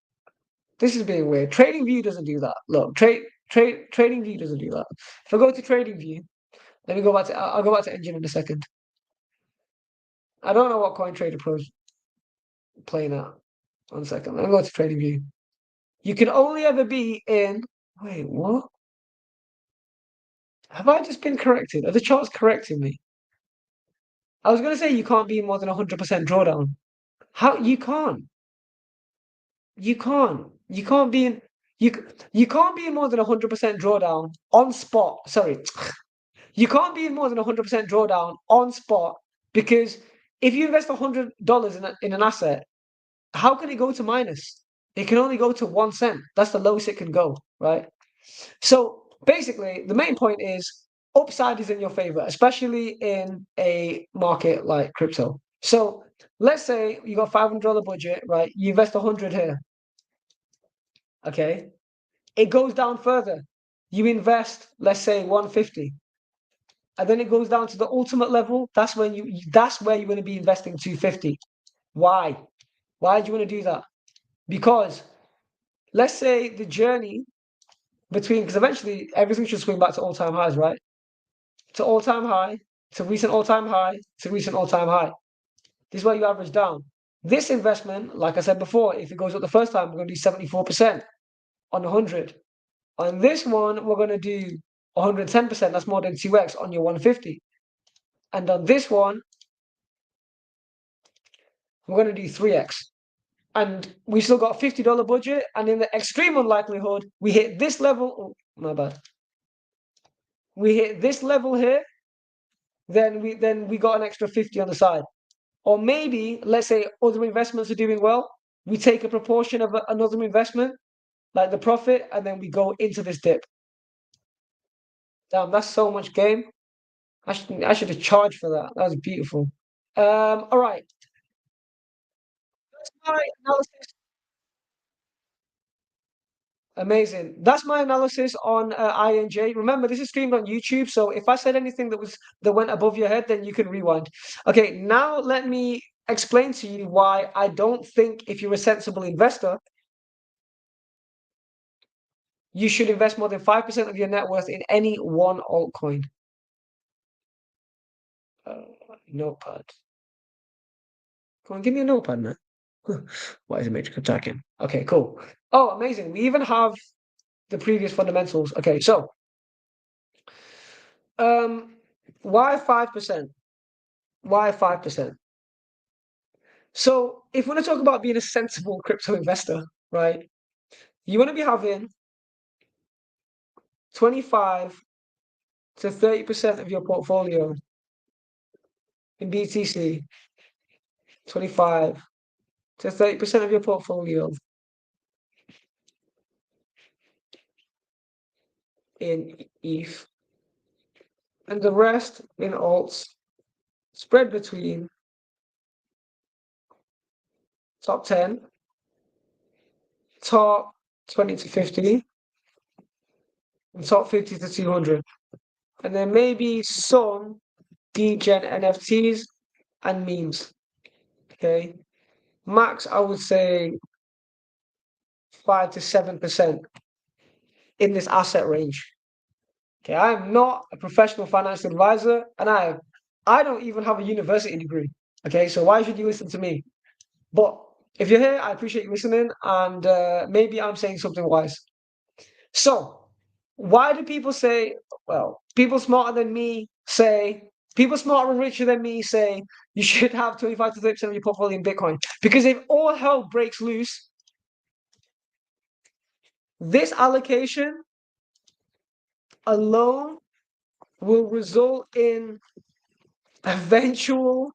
This is being weird. TradingView doesn't do that. Look, TradingView doesn't do that. If I go to TradingView, let me go back to. I'll go back to Engine in a second. I don't know what CoinTrader Pro's playing at. 1 second. Let me go to TradingView. You can only ever be in. Wait, what? Have I just been corrected? Are the charts correcting me? I was going to say you can't be in more than 100% drawdown. How? You can't. You can't. You can't be in. You can't be in more than 100% drawdown on spot. Sorry. You can't be in more than 100% drawdown on spot because if you invest $100 in an asset, how can it go to minus? It can only go to 1 cent. That's the lowest it can go, right? So basically, the main point is upside is in your favor, especially in a market like crypto. So let's say you got $500 budget, right? You invest 100 here. Okay. It goes down further. You invest, let's say 150. And then it goes down to the ultimate level. That's where you want to be investing 250. Why? Why do you want to do that? Because let's say the journey because eventually everything should swing back to all-time highs, right? To all-time high, to recent all-time high, to recent all-time high. This is where you average down. This investment, like I said before, if it goes up the first time, we're going to do 74% on 100. On this one, we're going to do 110%. That's more than 2x on your 150. And on this one, we're going to do 3x. And we still got a $50 budget. And in the extreme unlikelihood, we hit this level. Oh, my bad. We hit this level here, then we got an extra 50 on the side. Or maybe, let's say other investments are doing well, we take a proportion of another investment, like the profit, and then we go into this dip. Damn, that's so much game. I should have charged for that. That was beautiful. All right. That's my analysis. Amazing. That's my analysis on INJ. Remember, this is streamed on YouTube, so if I said anything that went above your head, then you can rewind. Okay, now let me explain to you why I don't think if you're a sensible investor, you should invest more than 5% of your net worth in any one altcoin. Notepad. Come on, give me a notepad, man. Why is the matrix attacking? Okay, cool. Oh, amazing. We even have the previous fundamentals. Okay, so why 5%? Why 5%? So if we want to talk about being a sensible crypto investor, right? You want to be having 25 to 30% of your portfolio in BTC, 25 to 30% of your portfolio in ETH, and the rest in alts, spread between top 10, top 20 to 50, and top 50 to 200. And then maybe some degen NFTs and memes. Okay. Max, I would say 5 to 7% in this asset range. Okay, I am not a professional financial advisor, and I don't even have a university degree. Okay, so why should you listen to me? But if you're here, I appreciate you listening, and maybe I'm saying something wise. So, why do people say, well, people smarter than me say, people smarter and richer than me say, you should have 25 to 30% of your portfolio in Bitcoin? Because if all hell breaks loose, this allocation alone will result in eventual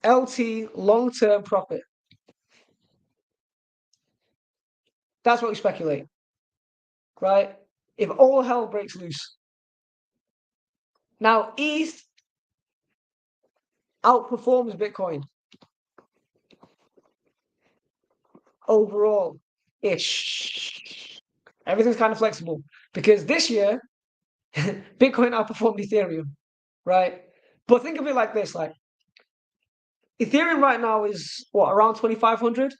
LT long-term profit. That's what we speculate, right? If all hell breaks loose. Now, ETH outperforms Bitcoin overall-ish. Everything's kind of flexible because this year, Bitcoin outperformed Ethereum, right? But think of it like this, like Ethereum right now is what, around 2,500?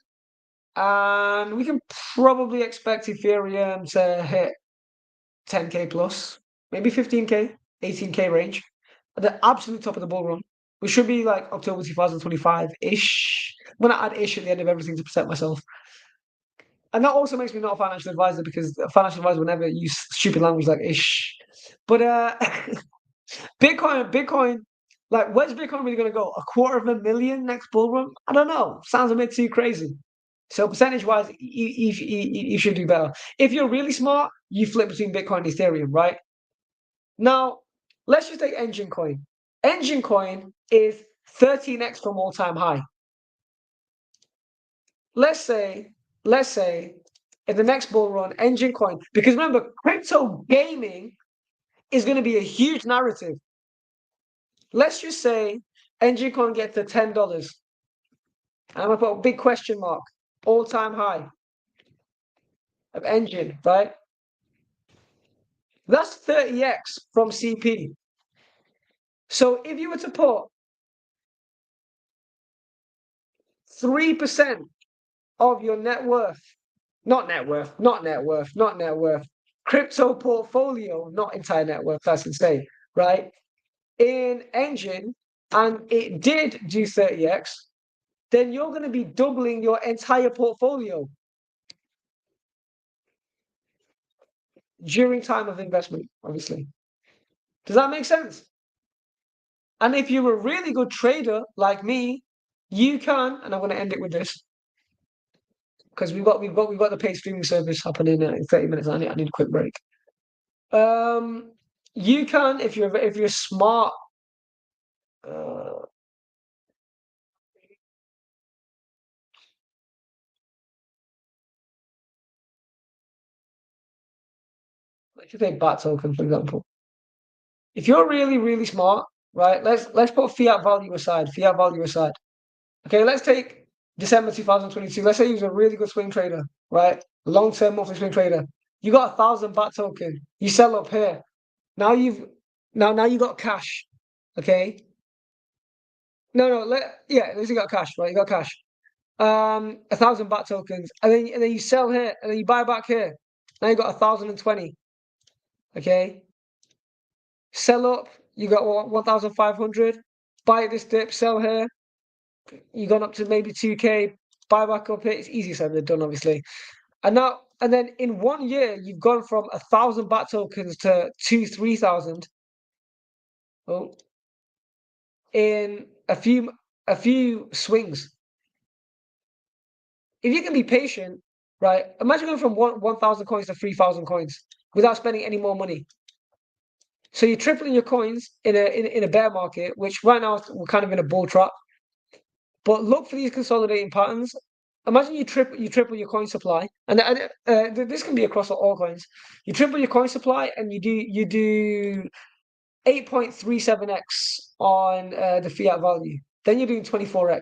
And we can probably expect Ethereum to hit 10K plus, maybe 15K, 18K range at the absolute top of the bull run. We should be like October 2025-ish. I'm gonna add ish at the end of everything to protect myself. And that also makes me not a financial advisor because a financial advisor will never use stupid language like ish. But Bitcoin, like where's Bitcoin really gonna go? 250,000 next bull run? I don't know. Sounds a bit too crazy. So percentage-wise, you should do better. If you're really smart, you flip between Bitcoin and Ethereum, right? Now, let's just take Engine Coin. Engine Coin is 13x from all-time high. Let's say in the next bull run, Engine Coin, because remember, crypto gaming is going to be a huge narrative. Let's just say Engine Coin gets to $10. I'm going to put a big question mark. All-time high of Engine, right? That's 30x from CP. So if you were to put 3% of your net worth, crypto portfolio, not entire net worth, that's insane, right? In Engine, and it did do 30x, then you're going to be doubling your entire portfolio during time of investment, obviously. Does that make sense? And if you're a really good trader like me, you can, and I'm going to end it with this because we've got the paid streaming service happening in 30 minutes. I need a quick break. You can, if you're smart. Let's just take BAT token, for example. If you're really, really smart, right? Let's put fiat value aside. Fiat value aside. Okay, let's take December 2022. Let's say you're a really good swing trader, right? Long-term monthly swing trader. You got 1,000 BAT token. You sell up here. Now you got cash. Okay. No. At least you got cash, right? You got cash. 1,000 BAT tokens, and then you sell here, and then you buy back here. Now you got 1,020. Okay. Sell up, you got 1,500. Buy at this dip, sell here. You gone up to maybe 2K. Buy back up here. It's easier said than done, obviously. And then in 1 year, you've gone from 1,000 BAT tokens to 3,000. Oh, in a few swings. If you can be patient, right? Imagine going from 1,000 coins to 3,000 coins without spending any more money. So you're tripling your coins in a bear market, which right now we're kind of in a bull trap. But look for these consolidating patterns. Imagine you triple your coin supply, and this can be across all coins. You triple your coin supply, and you do 8.37x on the fiat value. Then you're doing 24x.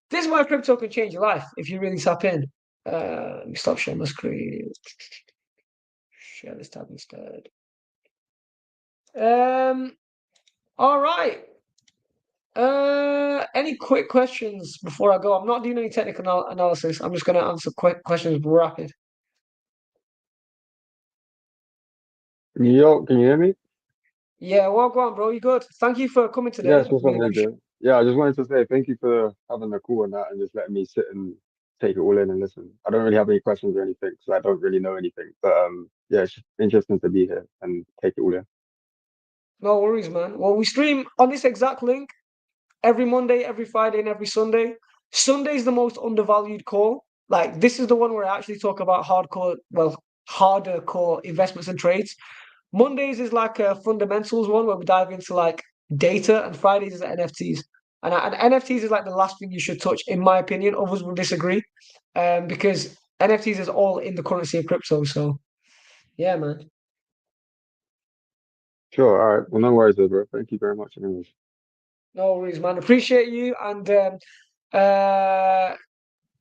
This is why crypto can change your life if you really tap in. Let me stop sharing my screen. Share this tab instead. All right. Any quick questions before I go? I'm not doing any technical analysis. I'm just going to answer quick questions rapid. Yo, can you hear me? Yeah, well, go on, bro. You good? Thank you for coming today. Yes, what's up, Really appreciate Ninja? Yeah, I just wanted to say thank you for having the call and that and just letting me sit and take it all in and listen. I don't really have any questions or anything, so I don't really know anything. But yeah, it's just interesting to be here and take it all in. No worries, man. Well, we stream on this exact link every Monday, every Friday, and every Sunday. Sunday is the most undervalued call. Like, this is the one where I actually talk about harder core investments and trades. Mondays is like a fundamentals one where we dive into like data, and Fridays is NFTs. And NFTs is like the last thing you should touch, in my opinion. Others will disagree, because NFTs is all in the currency of crypto. So, yeah, man. Sure, all right. Well, no worries, though, bro. Thank you very much. Anyways. No worries, man. Appreciate you. And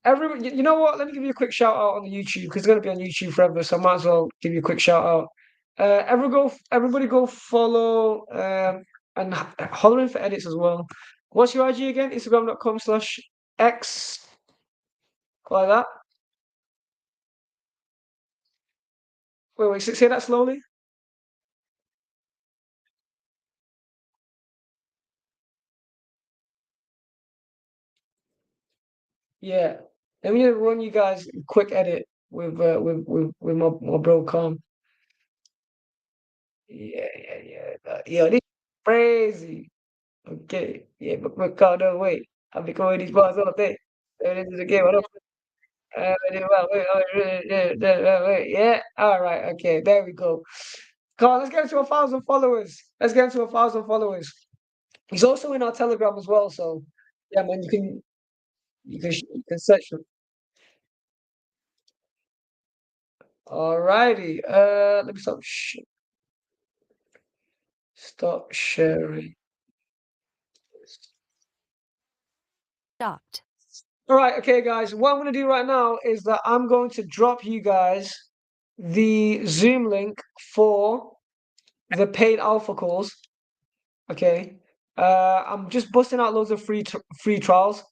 everyone, you know what? Let me give you a quick shout out on the YouTube because it's going to be on YouTube forever. So I might as well give you a quick shout out. Everybody go follow and holler in for edits as well. What's your IG again? Instagram.com/X. Like that. Wait, say that slowly. Yeah. Let me just run you guys a quick edit with my bro Calm. Yeah. This is crazy. Okay. Yeah, but Cardo, wait. I've been calling these bars all day. So this is a game. Yeah. All right. Okay. There we go. Come on, let's get to 1,000 followers. Let's get to 1,000 followers. He's also in our Telegram as well. So yeah, man, you can search him. All righty. Let me stop sharing. Stopped. All right, okay, guys. What I'm going to do right now is that I'm going to drop you guys the Zoom link for the paid alpha calls. Okay. I'm just busting out loads of free trials.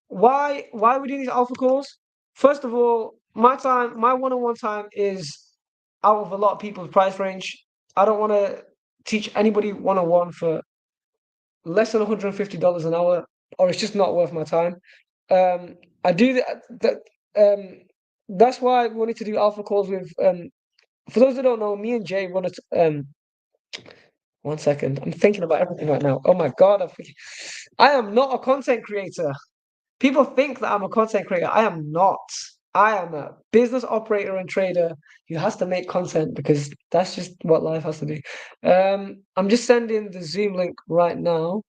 Why are we doing these alpha calls? First of all, my one-on-one time is out of a lot of people's price range. I don't want to teach anybody one-on-one for less than $150 an hour. or it's just not worth my time. I do that's why I wanted to do alpha calls with for those that don't know, me and Jay wanted to 1 second. I'm thinking about everything right now. Oh my god, I am not a content creator. People think that I'm a content creator. I am not. I am a business operator and trader who has to make content because that's just what life has to do. I'm just sending the Zoom link right now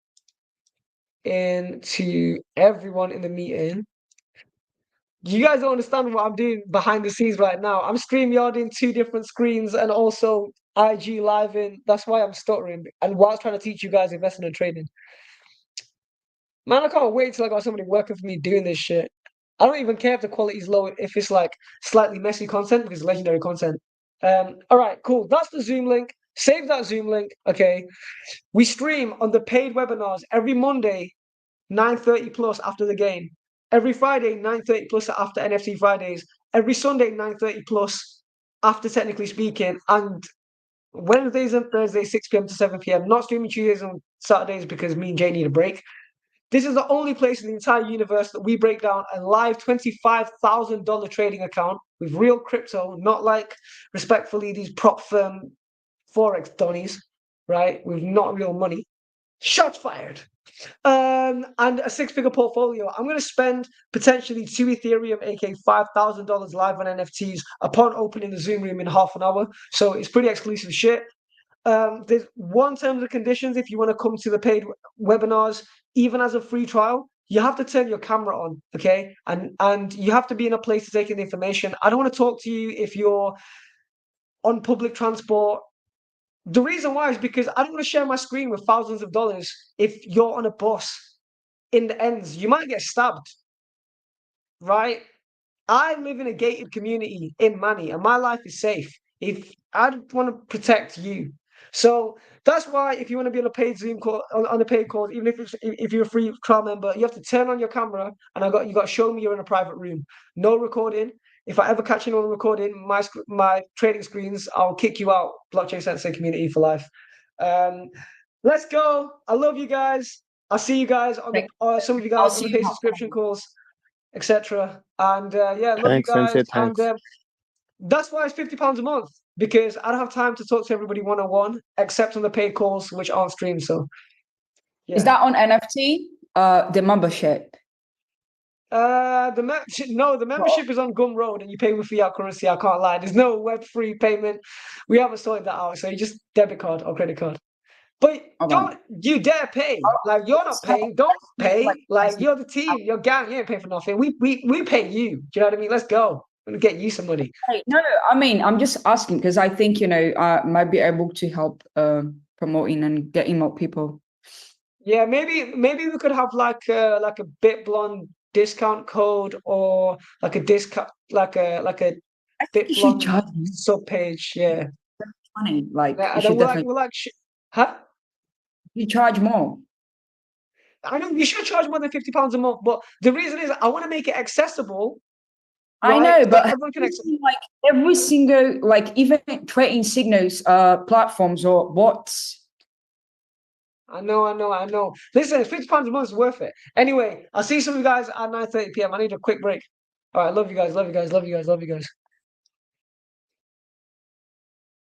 to everyone in the meeting. You guys don't understand what I'm doing behind the scenes right now. I'm StreamYarding 2 different screens and also IG live in. That's why I'm stuttering. And whilst trying to teach you guys investing and trading. Man, I can't wait till I got somebody working for me doing this shit. I don't even care if the quality is low, if it's like slightly messy content because it's legendary content. All right, cool. That's the Zoom link. Save that Zoom link. Okay. We stream on the paid webinars every Monday, 9:30 plus after the game. Every Friday, 9:30 plus after NFT Fridays. Every Sunday, 9:30 plus after Technically Speaking. And Wednesdays and Thursdays, 6 p.m. to 7 p.m. Not streaming Tuesdays and Saturdays because me and Jay need a break. This is the only place in the entire universe that we break down a live $25,000 trading account with real crypto, not like, respectfully, these prop firm Forex donnies, right? With not real money. Shots fired. And a 6-figure portfolio. I'm going to spend potentially 2 Ethereum, aka $5,000 live on NFTs upon opening the Zoom room in half an hour. So it's pretty exclusive shit. There's one terms and conditions if you want to come to the paid webinars, even as a free trial. You have to turn your camera on, okay? And you have to be in a place to take in the information. I don't want to talk to you if you're on public transport. The reason why is because I don't want to share my screen with thousands of dollars if you're on a bus in the ends. You might get stabbed, right? I live in a gated community in Manny, and my life is safe. If I want to protect you, so that's why if you want to be on a paid Zoom call, on a paid call, even if you're a free trial member, you have to turn on your camera, and you got to show me you're in a private room. No recording. If I ever catch anyone recording my trading screens, I'll kick you out. Blockchain Sensei community for life. Let's go. I love you guys. I'll see you guys on the some of you guys on the paid subscription calls, etc. And yeah, love Thanks, you guys. Sensei, thanks. And that's why it's £50 a month, because I don't have time to talk to everybody one-on-one, except on the paid calls, which aren't streamed. So yeah. Is that on NFT? The membership? The membership is on Gumroad, and you pay with fiat currency. I can't lie. There's no Web3 payment. We haven't sorted that out. So you just debit card or credit card. But don't you dare pay. Like, you're not paying. Don't pay. Like, you're the team. You're gang. You ain't paying for nothing. We pay you. Do you know what I mean? Let's go. I'm gonna get you some money. No, I mean, I'm just asking because I think, I might be able to help promoting and getting more people. Yeah, maybe we could have like a Blond discount code, or like a discount, like a Blond sub page. Yeah, Funny, like, yeah, you should huh? You charge more. I know you should charge more than £50 a month, but the reason is I want to make it accessible. I right? know, but everyone can like every single, like, even trading signals, platforms or bots. I know. Listen, £50 a month is worth it. Anyway, I'll see some of you guys at 9:30 p.m. I need a quick break. All right, love you guys.